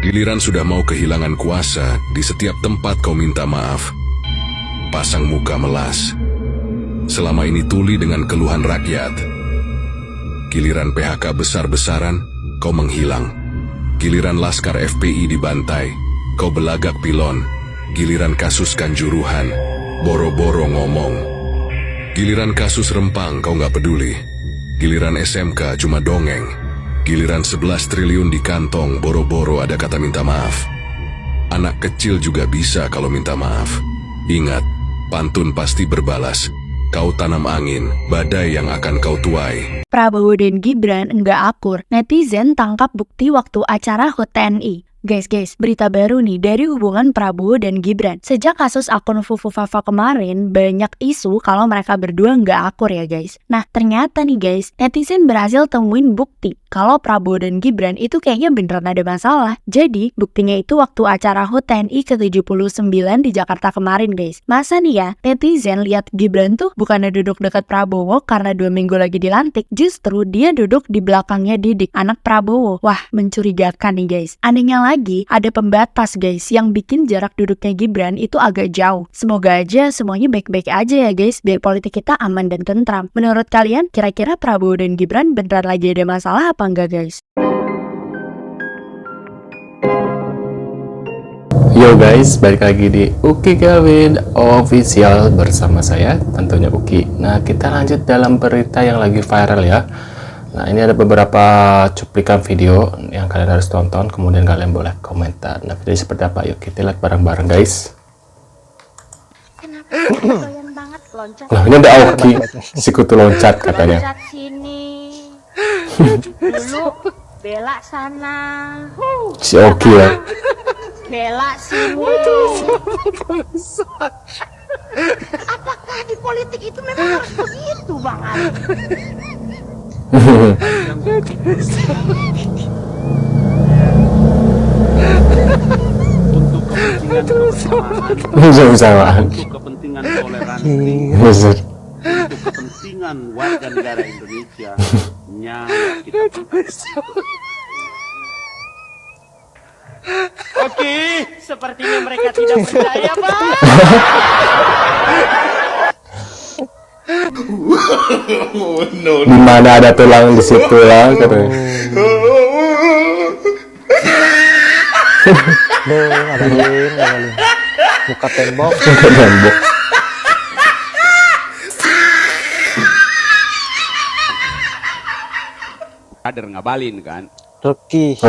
Giliran sudah mau kehilangan kuasa, di setiap tempat kau minta maaf. Pasang muka melas. Selama ini tuli dengan keluhan rakyat. Giliran PHK besar-besaran, kau menghilang. Giliran laskar FPI dibantai, kau belagak pilon. Giliran kasus Kanjuruhan, boro-boro ngomong. Giliran kasus Rempang kau nggak peduli. Giliran SMK cuma dongeng. Giliran 11 triliun di kantong, boro-boro ada kata minta maaf. Anak kecil juga bisa kalau minta maaf. Ingat, pantun pasti berbalas. Kau tanam angin, badai yang akan kau tuai. Prabowo dan Gibran enggak akur. Netizen tangkap bukti waktu acara HUT TNI. Guys, berita baru nih dari hubungan Prabowo dan Gibran. Sejak kasus akun Fufu Fafa kemarin, banyak isu kalau mereka berdua nggak akur ya guys. Nah, ternyata nih guys, netizen berhasil temuin bukti kalau Prabowo dan Gibran itu kayaknya beneran ada masalah. Jadi, buktinya itu waktu acara HUT TNI ke-79 di Jakarta kemarin guys. Masa nih ya, netizen lihat Gibran tuh bukannya duduk dekat Prabowo karena 2 minggu lagi dilantik, justru dia duduk di belakangnya Didik, anak Prabowo. Wah, mencurigakan nih guys. Anehnya lagi, ada pembatas guys yang bikin jarak duduknya Gibran itu agak jauh. Semoga aja semuanya baik-baik aja ya guys, biar politik kita aman dan tentram. Menurut kalian, kira-kira Prabowo dan Gibran beneran lagi ada masalah apa enggak guys? Yo guys, balik lagi di Uki Gawin Official bersama saya, tentunya Uki. Nah, kita lanjut dalam berita yang lagi viral ya. Nah, ini ada beberapa cuplikan video yang kalian harus tonton, kemudian kalian boleh komentar. Nah, video seperti apa? Yuk kita lihat bareng-bareng guys. Kenapa doyan banget loncat? Nah, ini ada Aoki, si kutu loncat katanya. Loncat sini. Dulu belak sana. Si Aoki ya. Belak sini. Apakah di politik itu memang harus begitu, Bang Ali? Untuk kepentingan Kebersamaan. untuk kepentingan toleransi, Bener. untuk kepentingan warga negara Indonesia, nyawa kita. Oke, sepertinya mereka tidak percaya, Bang. Di mana ada tulang di situ lah katanya. Ngabalin. Buka tembok. Buka tembok. Kader ngabalin kan? Rocky.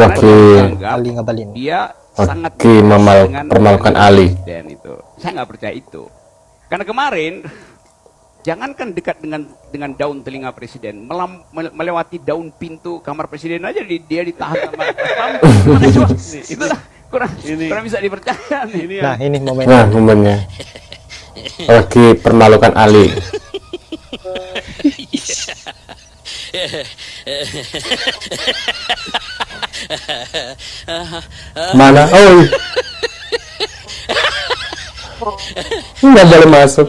Ali ngabalin. Dia sangat Oke, dengan permalukan Ali. Dan itu, saya nggak percaya itu. Karena kemarin, jangankan dekat dengan daun telinga presiden, melewati daun pintu kamar presiden aja dia ditahan sama itu kurang bisa dipercaya nih. Nah, ini momennya. Nah, momennya. Oke, permalukan Ali. Mana? Oh, nggak boleh masuk.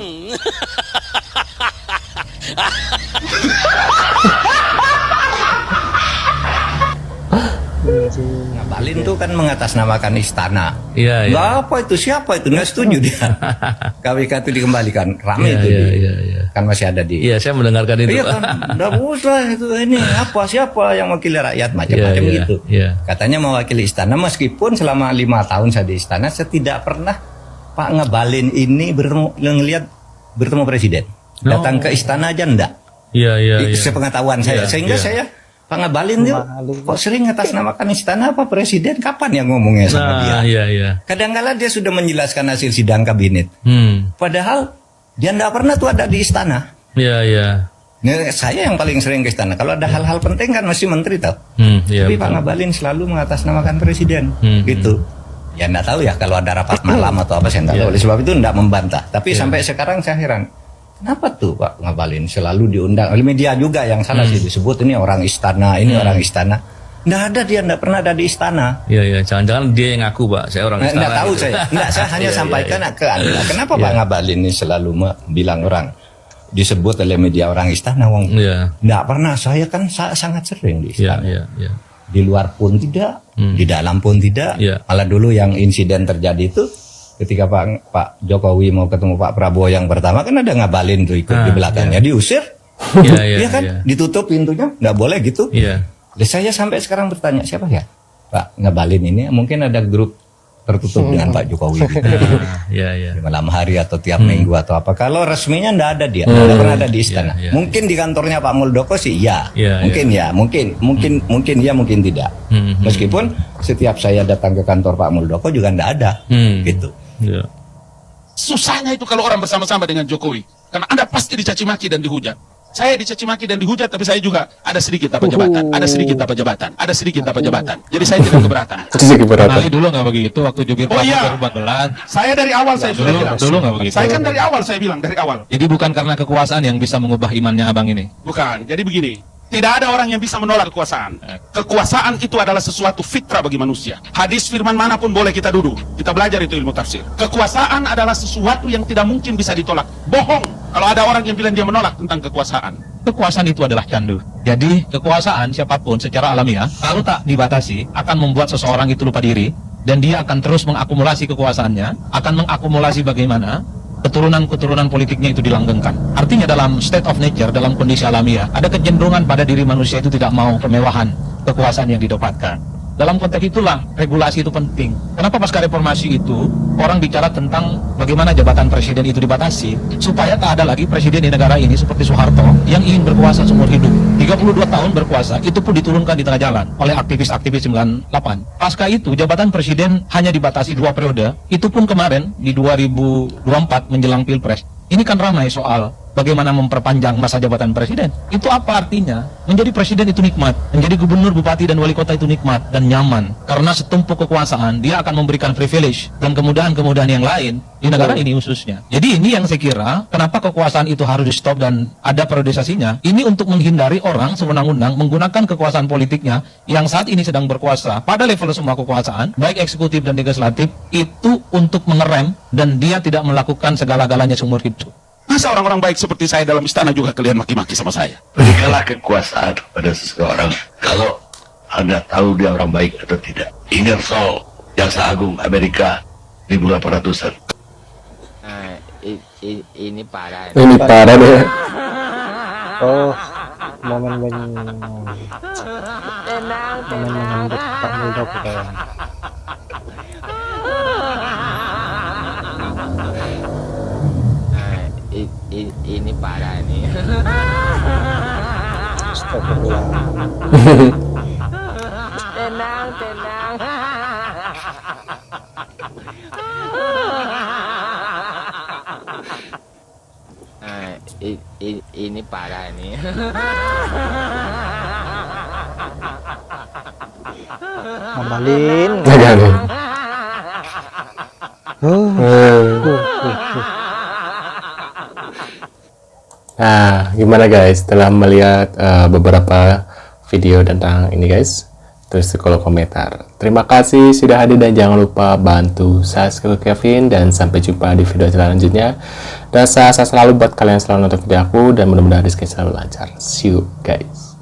Ngabalin tuh kan mengatasnamakan istana. Iya, Nggak apa itu, siapa itu, nggak setuju dia. KWK itu dikembalikan, ramai itu. Kan masih ada di. Iya, saya mendengarkan itu. Iya kan, nggak usah itu, ini apa, siapa yang wakili rakyat, macam-macam gitu. Iya. Katanya mewakili istana, meskipun selama 5 tahun saya di istana, saya tidak pernah Pak Ngabalin ini bertemu presiden. Datang ke istana aja enggak. Iya. Sepengetahuan saya, sehingga saya Pak Ngabalin tuh kok sering atasnamakan istana apa presiden, kapan yang ngomongnya sama dia? Iya. Kadang-kala dia sudah menjelaskan hasil sidang kabinet. Padahal dia tidak pernah tuh ada di istana. Iya. Nah, saya yang paling sering ke istana. Kalau ada hal-hal penting kan mesti menteri tahu. Iya, Tapi Pak Ngabalin selalu mengatasnamakan presiden. Gitu. Ya enggak tahu ya kalau ada rapat malam atau apa, saya enggak tahu. Oleh sebab itu enggak membantah. Tapi sampai sekarang saya heran. Kenapa tuh Pak Ngabalin selalu diundang oleh media juga yang salah sih disebut ini orang istana, ini orang istana. Nggak ada, dia nggak pernah ada di istana. Iya. Jangan-jangan dia yang ngaku, Pak. Saya orang istana. Nggak tahu gitu. saya hanya sampaikan ke Anda. Kenapa Pak Ngabalin ini selalu bilang orang disebut oleh media orang istana, wong? Nggak pernah. Saya kan sangat sering di istana. Iya. di luar pun tidak, di dalam pun tidak. Iya. Malah dulu yang insiden terjadi itu ketika Pak Jokowi mau ketemu Pak Prabowo yang pertama kan ada Ngabalin tuh ikut di belakangnya, diusir. Iya Iya kan, ditutup pintunya, nggak boleh gitu. Iya. Dan saya sampai sekarang bertanya, siapa ya Pak Ngabalin ini? Mungkin ada grup tertutup dengan Pak Jokowi gitu. Iya. Di malam hari atau tiap minggu atau apa. Kalau resminya nggak ada dia, nggak pernah ada di istana. Iya. Mungkin di kantornya Pak Muldoko sih ya, Iya, mungkin ya, mungkin tidak. Meskipun setiap saya datang ke kantor Pak Muldoko juga nggak ada, gitu. Iya. Susahnya itu kalau orang bersama-sama dengan Jokowi. Karena Anda pasti dicaci maki dan dihujat. Saya dicaci maki dan dihujat, tapi saya juga ada sedikit dapat jabatan. Ada sedikit dapat jabatan. Ada sedikit dapat jabatan. Jadi saya tidak keberatan. Keberatan. Dulu nggak begitu waktu jubir Oh iya. 2014. Saya dari awal saya sudah bilang. Dulu nggak begitu. Saya kan dari awal saya bilang, dari awal. Jadi bukan karena kekuasaan yang bisa mengubah imannya abang ini. Bukan. Jadi begini. Tidak ada orang yang bisa menolak kekuasaan. Kekuasaan itu adalah sesuatu fitrah bagi manusia. Hadis firman manapun boleh kita duduk. Kita belajar itu ilmu tafsir. Kekuasaan adalah sesuatu yang tidak mungkin bisa ditolak. Bohong kalau ada orang yang bilang dia menolak tentang kekuasaan. Kekuasaan itu adalah candu. Jadi kekuasaan siapapun secara alamiah kalau tak dibatasi akan membuat seseorang itu lupa diri dan dia akan terus mengakumulasi kekuasaannya, akan mengakumulasi bagaimana keturunan-keturunan politiknya itu dilanggengkan. Artinya dalam state of nature, dalam kondisi alamiah, ada kecenderungan pada diri manusia itu tidak mau kemewahan kekuasaan yang didapatkan. Dalam konteks itulah regulasi itu penting. Kenapa pasca reformasi itu orang bicara tentang bagaimana jabatan presiden itu dibatasi supaya tak ada lagi presiden di negara ini seperti Soeharto yang ingin berkuasa seumur hidup. 32 tahun berkuasa itu pun diturunkan di tengah jalan oleh aktivis-aktivis 98. Pasca itu jabatan presiden hanya dibatasi 2 periode. Itu pun kemarin di 2024 menjelang Pilpres. Ini kan ramai soal bagaimana memperpanjang masa jabatan presiden. Itu apa artinya? Menjadi presiden itu nikmat, menjadi gubernur, bupati, dan wali kota itu nikmat dan nyaman. Karena setumpuk kekuasaan, dia akan memberikan privilege dan kemudahan-kemudahan yang lain di negara ini khususnya. Jadi ini yang saya kira, kenapa kekuasaan itu harus di stop dan ada periodisasinya. Ini untuk menghindari orang sewenang-wenang menggunakan kekuasaan politiknya yang saat ini sedang berkuasa pada level semua kekuasaan, baik eksekutif dan legislatif, itu untuk mengerem dan dia tidak melakukan segala-galanya seumur hidup. Masa orang-orang baik seperti saya dalam istana juga kalian maki-maki sama saya? Berikanlah kekuasaan pada seseorang kalau Anda tahu dia orang baik atau tidak. Ingersoll, Jaksa Agung Amerika 1800-an. Ini parah deh. Oh, momen menyambut Pak Muldoko kayaknya. Ini parah nih. Astagfirullah. Tenang. Ini parah nih. Ngabalin. Nah, gimana guys setelah melihat beberapa video tentang ini guys? Tulis di kolom komentar. Terima kasih sudah hadir dan jangan lupa bantu subscribe Kevin dan sampai jumpa di video selanjutnya. Dan sehat selalu buat kalian selalu nonton video aku dan mudah-mudahan rezeki selalu lancar. See you guys.